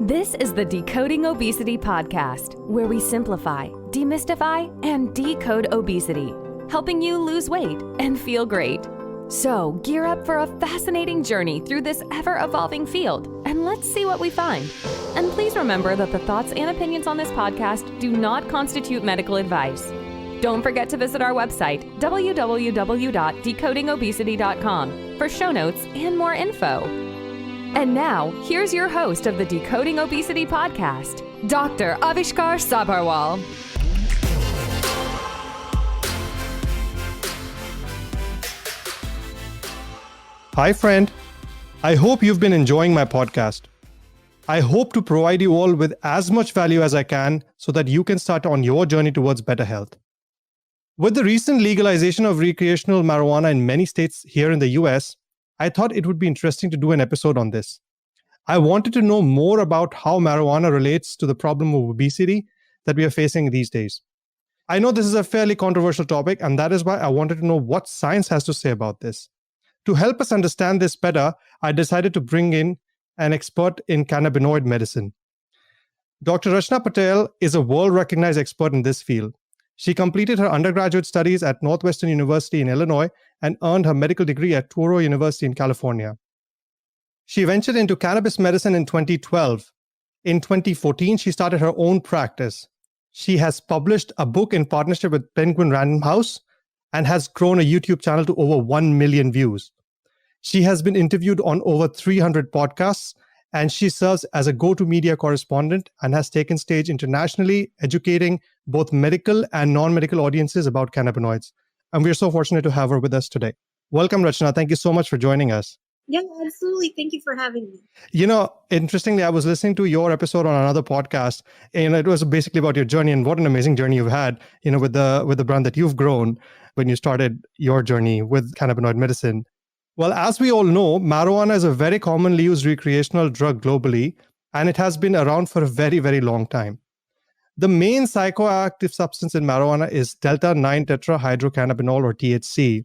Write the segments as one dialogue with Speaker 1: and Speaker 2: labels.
Speaker 1: This is the Decoding Obesity podcast, where we simplify, demystify, and decode obesity, helping you lose weight and feel great. So gear up for a fascinating journey through this ever-evolving field, and let's see what we find. And please remember that the thoughts and opinions on this podcast do not constitute medical advice. Don't forget to visit our website, www.decodingobesity.com, for show notes and more info. And now, here's your host of the Decoding Obesity podcast, Dr. Avishkar Sabharwal.
Speaker 2: Hi, friend. I hope you've been enjoying my podcast. I hope to provide you all with as much value as I can so that you can start on your journey towards better health. With the recent legalization of recreational marijuana in many states here in the US, I thought it would be interesting to do an episode on this. I wanted to know more about how marijuana relates to the problem of obesity that we are facing these days. I know this is a fairly controversial topic, and that is why I wanted to know what science has to say about this. To help us understand this better, I decided to bring in an expert in cannabinoid medicine. Dr. Rachna Patel is a world-recognized expert in this field. She completed her undergraduate studies at Northwestern University in Illinois and earned her medical degree at Touro University in California. She ventured into cannabis medicine in 2012. In 2014, she started her own practice. She has published a book in partnership with Penguin Random House and has grown a YouTube channel to over 1 million views. She has been interviewed on over 300 podcasts, and she serves as a go-to media correspondent and has taken stage internationally, educating both medical and non-medical audiences about cannabinoids. And we're so fortunate to have her with us today. Welcome, Rachna. Thank you so much for joining us.
Speaker 3: Yeah, absolutely. Thank you for having me.
Speaker 2: You know, interestingly, I was listening to your episode on another podcast, and it was basically about your journey and what an amazing journey you've had, you know, with the brand that you've grown when you started your journey with cannabinoid medicine. Well, as we all know, marijuana is a very commonly used recreational drug globally, and it has been around for a very, very long time. The main psychoactive substance in marijuana is delta-9-tetrahydrocannabinol, or THC.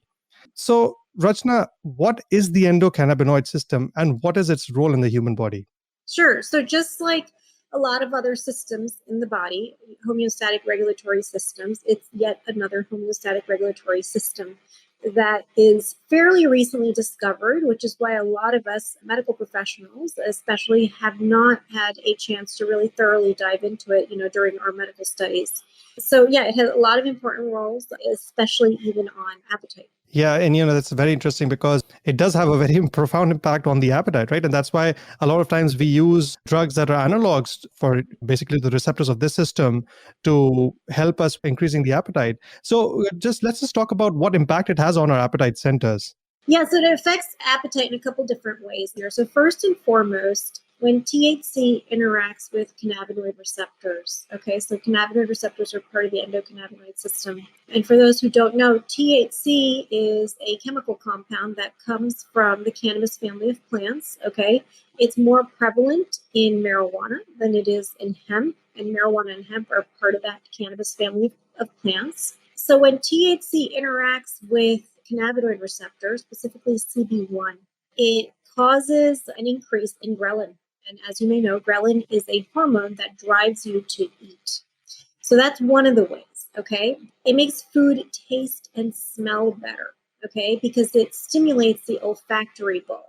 Speaker 2: So, Rachna, what is the endocannabinoid system and what is its role in the human body?
Speaker 3: Sure. So just like a lot of other systems in the body, homeostatic regulatory systems, it's yet another homeostatic regulatory system that is fairly recently discovered, which is why a lot of us medical professionals especially have not had a chance to really thoroughly dive into it, during our medical studies. So yeah, it has a lot of important roles, especially even on appetite.
Speaker 2: Yeah, and that's very interesting because it does have a very profound impact on the appetite, right? And that's why a lot of times we use drugs that are analogs for basically the receptors of this system to help us increasing the appetite. So let's just talk about what impact it has on our appetite centers.
Speaker 3: Yeah, so it affects appetite in a couple different ways here. So first and foremost, when THC interacts with cannabinoid receptors, so cannabinoid receptors are part of the endocannabinoid system. And for those who don't know, THC is a chemical compound that comes from the cannabis family of plants, It's more prevalent in marijuana than it is in hemp, and marijuana and hemp are part of that cannabis family of plants. So when THC interacts with cannabinoid receptors, specifically CB1, it causes an increase in ghrelin. And as you may know, ghrelin is a hormone that drives you to eat. So that's one of the ways, It makes food taste and smell better, because it stimulates the olfactory bulb,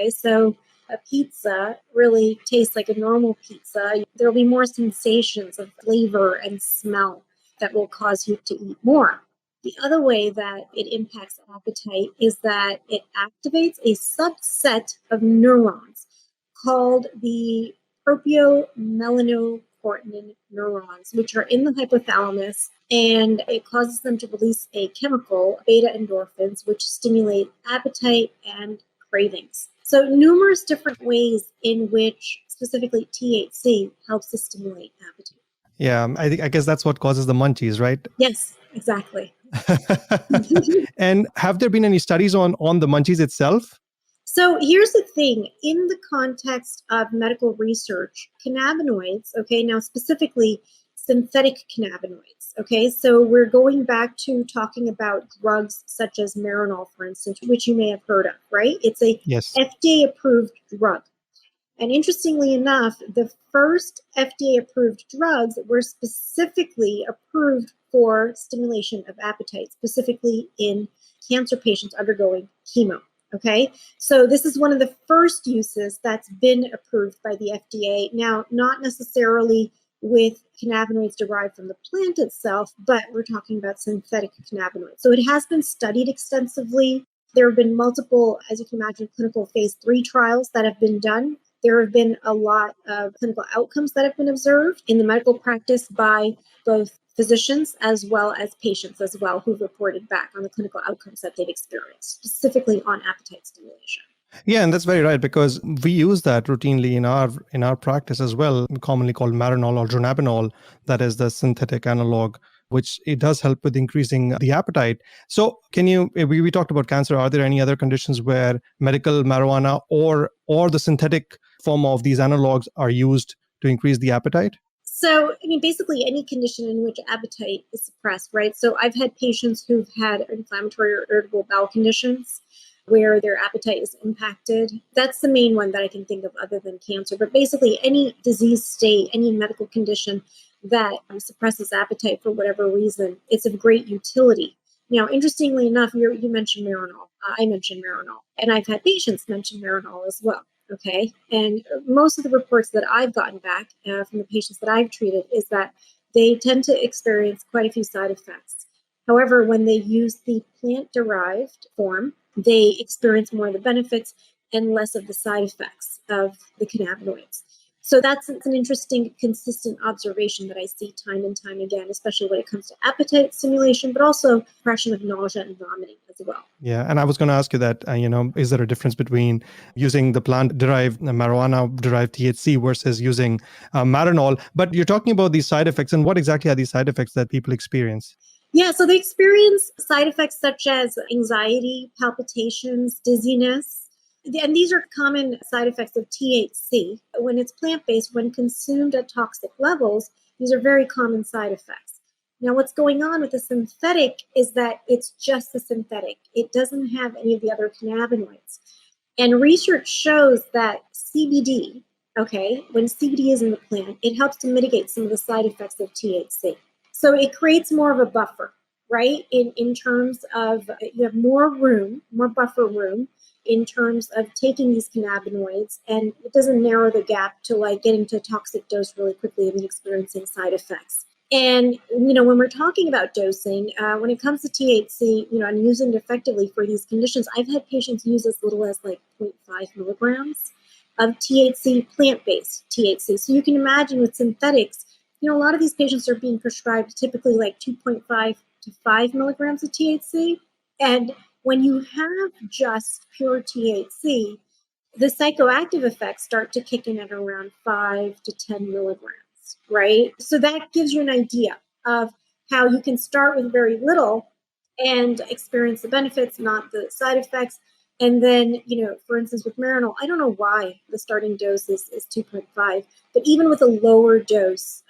Speaker 3: So a pizza really tastes like a normal pizza. There'll be more sensations of flavor and smell that will cause you to eat more. The other way that it impacts appetite is that it activates a subset of neurons called the propiomelanocortin neurons, which are in the hypothalamus, and it causes them to release a chemical, beta endorphins, which stimulate appetite and cravings. So numerous different ways in which specifically THC helps to stimulate appetite.
Speaker 2: Yeah, I guess that's what causes the munchies, right?
Speaker 3: Yes, exactly.
Speaker 2: And have there been any studies on the munchies itself?
Speaker 3: So here's the thing. In the context of medical research, cannabinoids, now specifically synthetic cannabinoids, so we're going back to talking about drugs such as Marinol, for instance, which you may have heard of, right? It's a FDA-approved drug. And interestingly enough, the first FDA-approved drugs were specifically approved for stimulation of appetite, specifically in cancer patients undergoing chemo. Okay, so this is one of the first uses that's been approved by the FDA. Now, not necessarily with cannabinoids derived from the plant itself, but we're talking about synthetic cannabinoids. So it has been studied extensively. There have been multiple, as you can imagine, clinical phase 3 trials that have been done. There have been a lot of clinical outcomes that have been observed in the medical practice by both physicians as well as patients as well who've reported back on the clinical outcomes that they've experienced, specifically on appetite stimulation.
Speaker 2: Yeah, and that's very right, because we use that routinely in our practice as well, commonly called Marinol or dronabinol, that is the synthetic analog, which it does help with increasing the appetite. So we talked about cancer. Are there any other conditions where medical marijuana or the synthetic form of these analogs are used to increase the appetite?
Speaker 3: So, I mean, basically any condition in which appetite is suppressed, right? So I've had patients who've had inflammatory or irritable bowel conditions where their appetite is impacted. That's the main one that I can think of other than cancer. But basically any disease state, any medical condition that suppresses appetite for whatever reason, it's of great utility. Now, interestingly enough, you mentioned Marinol. I mentioned Marinol. And I've had patients mention Marinol as well. Okay. And most of the reports that I've gotten back from the patients that I've treated is that they tend to experience quite a few side effects. However, when they use the plant-derived form, they experience more of the benefits and less of the side effects of the cannabinoids. So that's an interesting, consistent observation that I see time and time again, especially when it comes to appetite stimulation, but also suppression of nausea and vomiting as well.
Speaker 2: Yeah, and I was going to ask you that, is there a difference between using the plant-derived marijuana-derived THC versus using Marinol? But you're talking about these side effects, and what exactly are these side effects that people experience?
Speaker 3: Yeah, so they experience side effects such as anxiety, palpitations, dizziness. And these are common side effects of THC. When it's plant-based, when consumed at toxic levels, these are very common side effects. Now, what's going on with the synthetic is that it's just the synthetic. It doesn't have any of the other cannabinoids. And research shows that CBD, when CBD is in the plant, it helps to mitigate some of the side effects of THC. So it creates more of a buffer, right? In terms of you have more buffer room in terms of taking these cannabinoids, and it doesn't narrow the gap to like getting to a toxic dose really quickly and then experiencing side effects. And, when we're talking about dosing, when it comes to THC, and using it effectively for these conditions, I've had patients use as little as like 0.5 milligrams of THC, plant-based THC. So you can imagine with synthetics, a lot of these patients are being prescribed typically like 2.5 to 5 milligrams of THC. And when you have just pure THC, the psychoactive effects start to kick in at around 5 to 10 milligrams, right? So that gives you an idea of how you can start with very little and experience the benefits, not the side effects. And then, for instance, with Marinol, I don't know why the starting dose is 2.5, but even with a lower dose,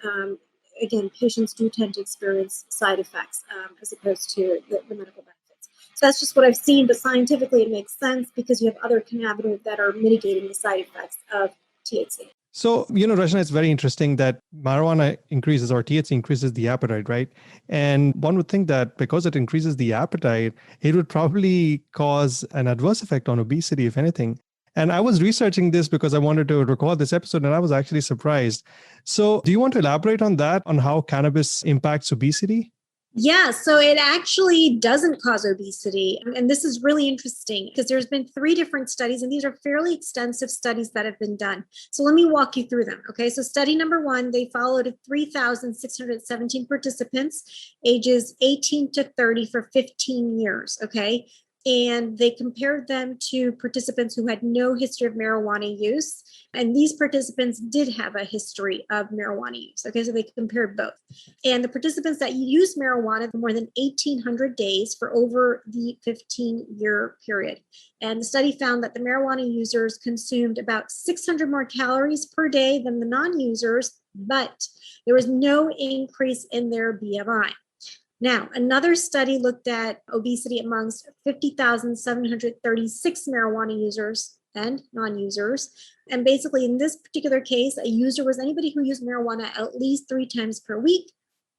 Speaker 3: again, patients do tend to experience side effects as opposed to the medical benefits. So that's just what I've seen, but scientifically it makes sense because you have other cannabinoids that are mitigating the side effects of THC.
Speaker 2: So, Rachna, it's very interesting that marijuana increases or THC increases the appetite, right? And one would think that because it increases the appetite, it would probably cause an adverse effect on obesity, if anything. And I was researching this because I wanted to record this episode, and I was actually surprised. So do you want to elaborate on that, on how cannabis impacts obesity?
Speaker 3: Yeah, so it actually doesn't cause obesity. And this is really interesting because there's been 3 different studies, and these are fairly extensive studies that have been done. So let me walk you through them. Okay, so study number 1, they followed 3,617 participants, ages 18 to 30 for 15 years. Okay, and they compared them to participants who had no history of marijuana use. And these participants did have a history of marijuana use. Okay, so they compared both. And the participants that used marijuana for more than 1,800 days for over the 15-year period. And the study found that the marijuana users consumed about 600 more calories per day than the non-users, but there was no increase in their BMI. Now, another study looked at obesity amongst 50,736 marijuana users and non-users. And basically, in this particular case, a user was anybody who used marijuana at least 3 times per week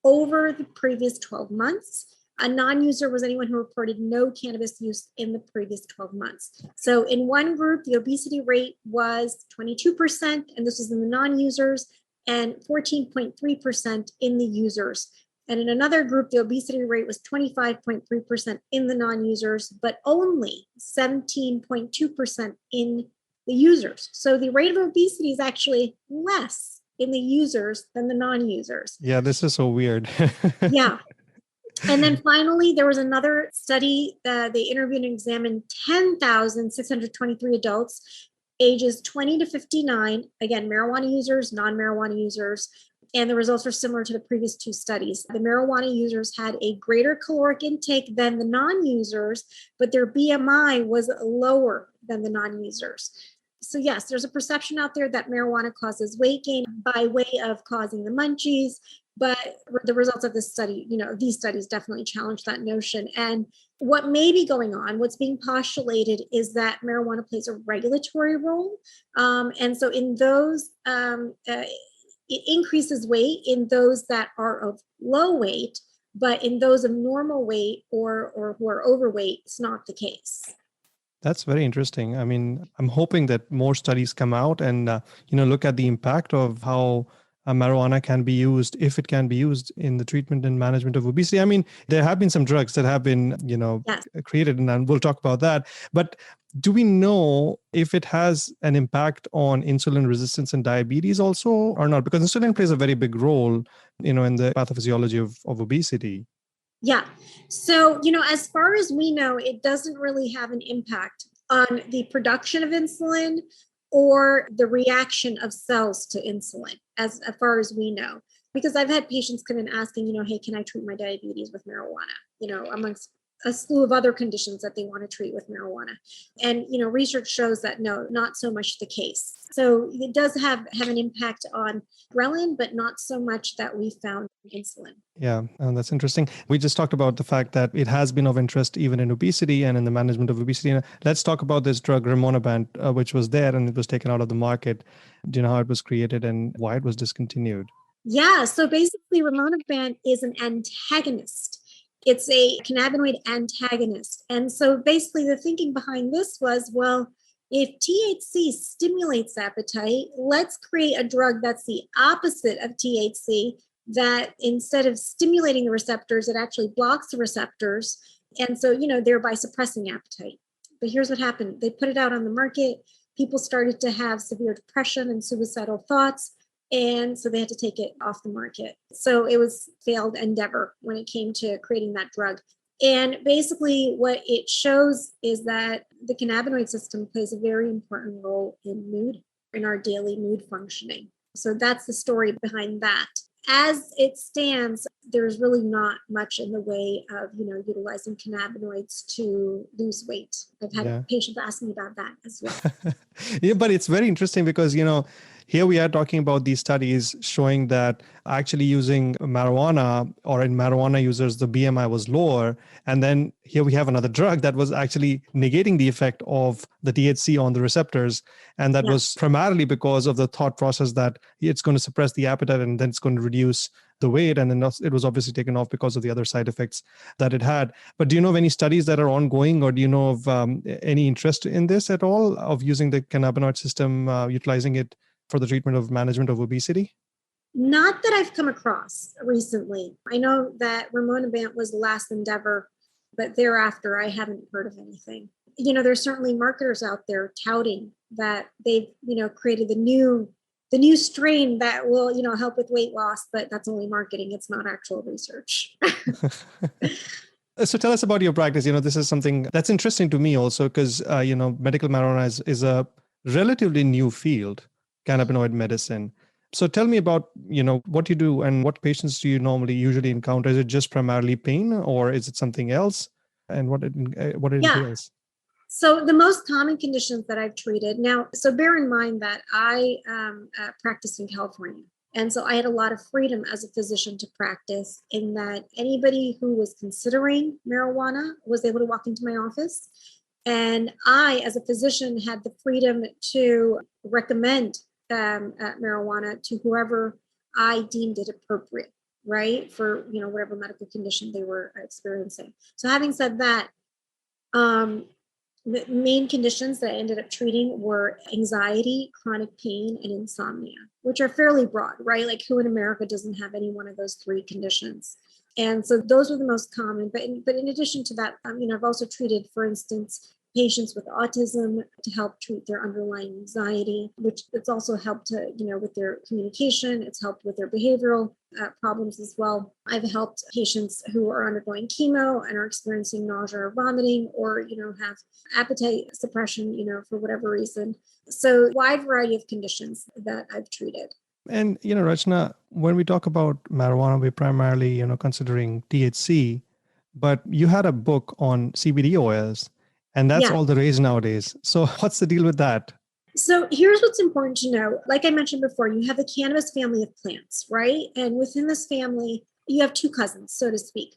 Speaker 3: over the previous 12 months. A non-user was anyone who reported no cannabis use in the previous 12 months. So in one group, the obesity rate was 22%, and this was in the non-users, and 14.3% in the users. And in another group, the obesity rate was 25.3% in the non-users, but only 17.2% in the users. So the rate of obesity is actually less in the users than the non-users.
Speaker 2: Yeah, this is so weird.
Speaker 3: Yeah. And then finally, there was another study. They interviewed and examined 10,623 adults ages 20 to 59, again, marijuana users, non-marijuana users, and the results were similar to the previous 2 studies. The marijuana users had a greater caloric intake than the non-users, but their BMI was lower than the non-users. So yes, there's a perception out there that marijuana causes weight gain by way of causing the munchies, but the results of this study, these studies definitely challenge that notion. And what may be going on, what's being postulated is that marijuana plays a regulatory role. And so in those, it increases weight in those that are of low weight, but in those of normal weight or who are overweight, it's not the case.
Speaker 2: That's very interesting. I mean, I'm hoping that more studies come out and, look at the impact of how marijuana can be used, if it can be used in the treatment and management of obesity. I mean, there have been some drugs that have been,
Speaker 3: Yes.
Speaker 2: created, and we'll talk about that. But do we know if it has an impact on insulin resistance and diabetes also or not? Because insulin plays a very big role, in the pathophysiology of obesity.
Speaker 3: Yeah. So, as far as we know, it doesn't really have an impact on the production of insulin or the reaction of cells to insulin, as far as we know. Because I've had patients come in asking, hey, can I treat my diabetes with marijuana? Amongst a slew of other conditions that they want to treat with marijuana. And, research shows that no, not so much the case. So it does have an impact on ghrelin, but not so much that we found in insulin.
Speaker 2: Yeah, and that's interesting. We just talked about the fact that it has been of interest even in obesity and in the management of obesity. And let's talk about this drug, rimonabant, which was there and it was taken out of the market. Do you know how it was created and why it was discontinued?
Speaker 3: Yeah, so basically rimonabant is an antagonist. It's a cannabinoid antagonist. And so basically the thinking behind this was, well, if THC stimulates appetite, let's create a drug that's the opposite of THC, that instead of stimulating the receptors, it actually blocks the receptors. And so, thereby suppressing appetite. But here's what happened. They put it out on the market. People started to have severe depression and suicidal thoughts. And so they had to take it off the market. So it was failed endeavor when it came to creating that drug. And basically what it shows is that the cannabinoid system plays a very important role in mood, in our daily mood functioning. So that's the story behind that. As it stands, there's really not much in the way of, utilizing cannabinoids to lose weight. I've had patients ask me about that as well.
Speaker 2: Yeah, but it's very interesting because, here we are talking about these studies showing that actually using marijuana or in marijuana users, the BMI was lower. And then here we have another drug that was actually negating the effect of the THC on the receptors. And that was primarily because of the thought process that it's going to suppress the appetite and then it's going to reduce the weight. And then it was obviously taken off because of the other side effects that it had. But do you know of any studies that are ongoing, or do you know of any interest in this at all, of using the cannabinoid system, utilizing it for the treatment of management of obesity?
Speaker 3: Not that I've come across recently. I know that rimonabant was the last endeavor, but thereafter I haven't heard of anything. There's certainly marketers out there touting that they've, created the new strain that will, help with weight loss, but that's only marketing. It's not actual research.
Speaker 2: So tell us about your practice. This is something that's interesting to me also because, medical marijuana is a relatively new field, cannabinoid medicine. So tell me about, what you do and what patients do you usually encounter? Is it just primarily pain or is it something else? And what it entails?
Speaker 3: So the most common conditions that I've treated now, so bear in mind that I practice in California. And so I had a lot of freedom as a physician to practice, in that anybody who was considering marijuana was able to walk into my office. And I, as a physician, had the freedom to recommend marijuana to whoever I deemed it appropriate, right? For, whatever medical condition they were experiencing. So having said that, the main conditions that I ended up treating were anxiety, chronic pain, and insomnia, which are fairly broad, right? Like, who in America doesn't have any one of those three conditions? And so those were the most common. But in addition to that, I've also treated, for instance, patients with autism to help treat their underlying anxiety, which it's also helped to, with their communication. It's helped with their behavioral problems as well. I've helped patients who are undergoing chemo and are experiencing nausea or vomiting, or, have appetite suppression, for whatever reason. So wide variety of conditions that I've treated.
Speaker 2: And, Rachna, when we talk about marijuana, we're primarily, considering THC, but you had a book on CBD oils, and that's
Speaker 3: Yeah.
Speaker 2: all the rage nowadays. So what's the deal with that?
Speaker 3: So here's what's important to know. Like I mentioned before, you have the cannabis family of plants, right? And within this family, you have two cousins, so to speak.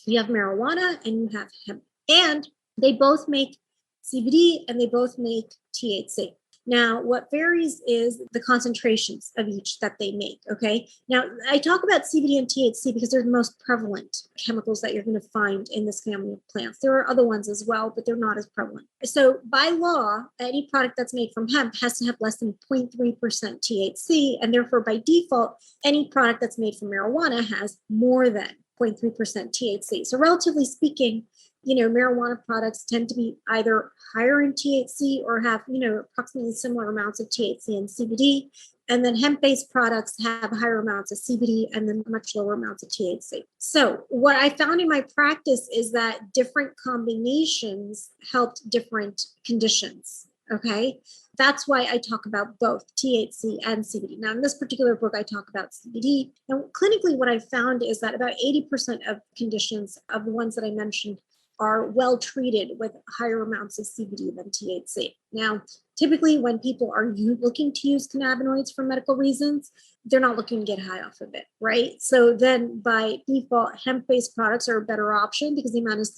Speaker 3: You have marijuana and you have hemp. And they both make CBD and they both make THC. Now, what varies is the concentrations of each that they make, okay? Now, I talk about CBD and THC because they're the most prevalent chemicals that you're going to find in this family of plants. There are other ones as well, but they're not as prevalent. So by law, any product that's made from hemp has to have less than 0.3% THC, and therefore by default, any product that's made from marijuana has more than 0.3% THC. So relatively speaking, marijuana products tend to be either higher in THC or have, approximately similar amounts of THC and CBD. And then hemp-based products have higher amounts of CBD and then much lower amounts of THC. So what I found in my practice is that different combinations helped different conditions. Okay. That's why I talk about both THC and CBD. Now, in this particular book, I talk about CBD. And clinically, what I found is that about 80% of conditions of the ones that I mentioned are well treated with higher amounts of CBD than THC. Now, typically when people are looking to use cannabinoids for medical reasons, they're not looking to get high off of it, right? So then by default, hemp-based products are a better option because the amount of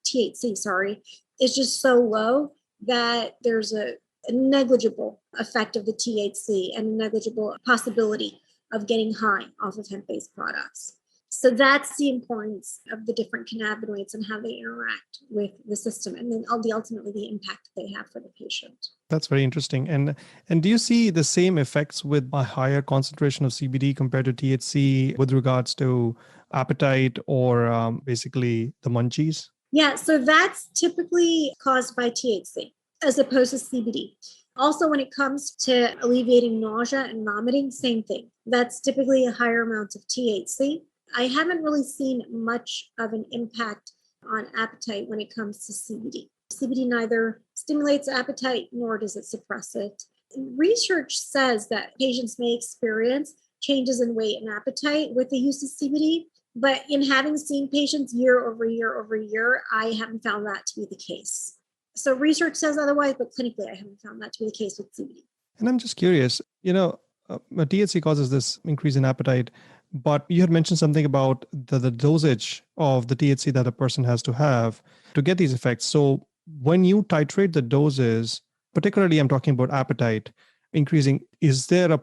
Speaker 3: THC, is just so low that there's a negligible effect of the THC and a negligible possibility of getting high off of hemp-based products. So that's the importance of the different cannabinoids and how they interact with the system, and then ultimately the impact they have for the patient.
Speaker 2: That's very interesting. And do you see the same effects with a higher concentration of CBD compared to THC with regards to appetite or basically the munchies?
Speaker 3: Yeah, so that's typically caused by THC as opposed to CBD. Also, when it comes to alleviating nausea and vomiting, same thing. That's typically a higher amount of THC. I haven't really seen much of an impact on appetite when it comes to CBD. CBD neither stimulates appetite nor does it suppress it. Research says that patients may experience changes in weight and appetite with the use of CBD, but in having seen patients year over year, I haven't found that to be the case. So research says otherwise, but clinically, I haven't found that to be the case with CBD.
Speaker 2: And I'm just curious, THC causes this increase in appetite, but you had mentioned something about the dosage of the THC that a person has to have to get these effects. So when you titrate the doses, particularly I'm talking about appetite increasing, is there a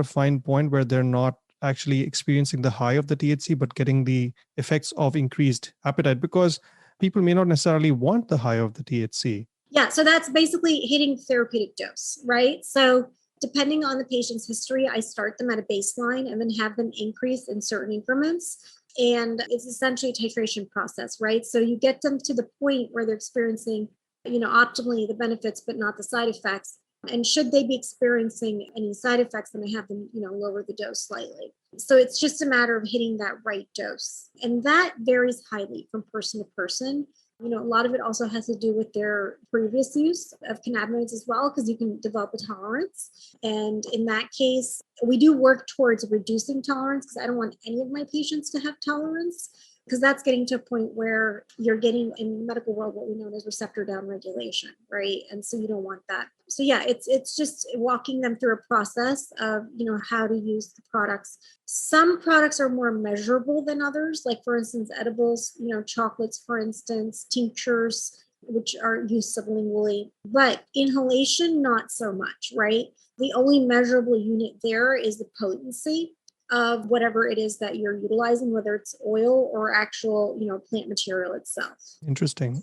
Speaker 2: fine point where they're not actually experiencing the high of the THC, but getting the effects of increased appetite? Because people may not necessarily want the high of the THC.
Speaker 3: Yeah, so that's basically hitting therapeutic dose, right? So depending on the patient's history, I start them at a baseline and then have them increase in certain increments. And it's essentially a titration process, right? So you get them to the point where they're experiencing, optimally the benefits, but not the side effects. And should they be experiencing any side effects, then I have them, lower the dose slightly. So it's just a matter of hitting that right dose. And that varies highly from person to person. A lot of it also has to do with their previous use of cannabinoids as well, because you can develop a tolerance. And in that case, we do work towards reducing tolerance because I don't want any of my patients to have tolerance. because that's getting to a point where you're getting in the medical world what we know as receptor downregulation, right? And so you don't want that. So yeah, it's just walking them through a process of, how to use the products. Some products are more measurable than others, like for instance, edibles, chocolates, for instance, tinctures, which are used sublingually, but inhalation, not so much, right? The only measurable unit there is the potency of whatever it is that you're utilizing, whether it's oil or actual, plant material itself.
Speaker 2: Interesting.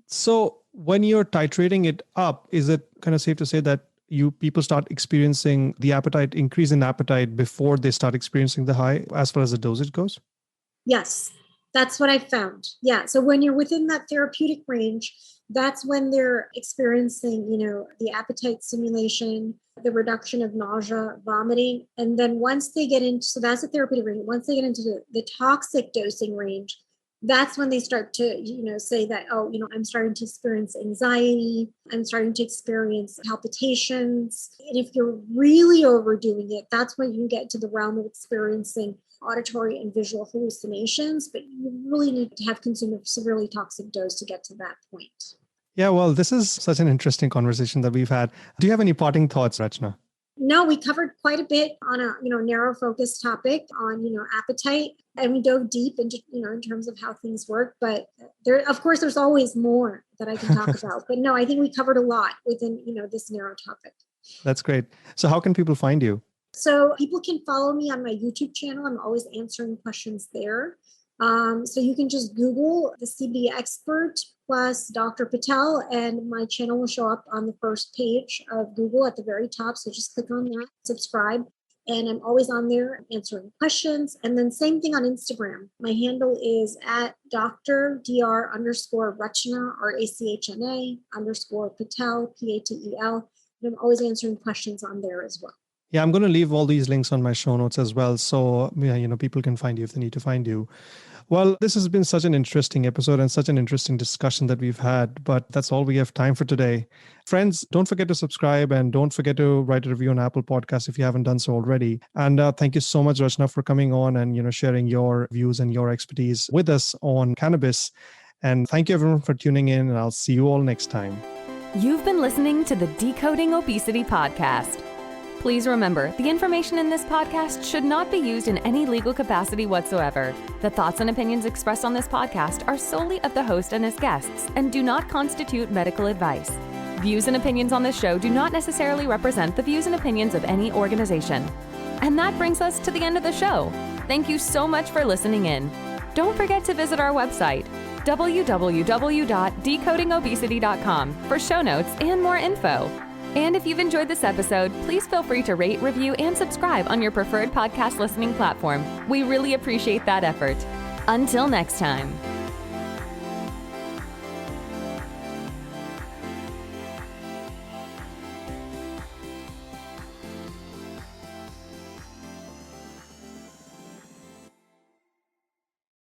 Speaker 2: So when you're titrating it up, is it kind of safe to say that people start experiencing the increase in appetite before they start experiencing the high as far as the dosage goes?
Speaker 3: Yes, that's what I found. Yeah. So when you're within that therapeutic range, that's when they're experiencing, the appetite stimulation, the reduction of nausea, vomiting. And then once they get into, so that's the therapeutic range. Once they get into the toxic dosing range, that's when they start to, say that, I'm starting to experience anxiety. I'm starting to experience palpitations. And if you're really overdoing it, that's when you get to the realm of experiencing auditory and visual hallucinations, but you really need to have consumed a severely toxic dose to get to that point.
Speaker 2: Yeah, well, this is such an interesting conversation that we've had. Do you have any parting thoughts, Rachna?
Speaker 3: No, we covered quite a bit on a narrow focused topic on appetite, and we dove deep into in terms of how things work. But there's always more that I can talk about. But no, I think we covered a lot within this narrow topic.
Speaker 2: That's great. So how can people find you?
Speaker 3: So people can follow me on my YouTube channel. I'm always answering questions there. So you can just Google the CBD expert plus Dr. Patel, and my channel will show up on the first page of Google at the very top. So just click on that, subscribe. And I'm always on there answering questions. And then same thing on Instagram. My handle is at Dr.Rachna, RACHNA _Patel, PATEL. And I'm always answering questions on there as well.
Speaker 2: Yeah, I'm going to leave all these links on my show notes as well. So, people can find you if they need to find you. Well, this has been such an interesting episode and such an interesting discussion that we've had, but that's all we have time for today. Friends, don't forget to subscribe and don't forget to write a review on Apple Podcasts if you haven't done so already. And thank you so much, Rachna, for coming on and, sharing your views and your expertise with us on cannabis. And thank you everyone for tuning in, and I'll see you all next time.
Speaker 1: You've been listening to the Decoding Obesity podcast. Please remember, the information in this podcast should not be used in any legal capacity whatsoever. The thoughts and opinions expressed on this podcast are solely of the host and his guests and do not constitute medical advice. Views and opinions on this show do not necessarily represent the views and opinions of any organization. And that brings us to the end of the show. Thank you so much for listening in. Don't forget to visit our website, www.decodingobesity.com, for show notes and more info. And if you've enjoyed this episode, please feel free to rate, review, and subscribe on your preferred podcast listening platform. We really appreciate that effort. Until next time.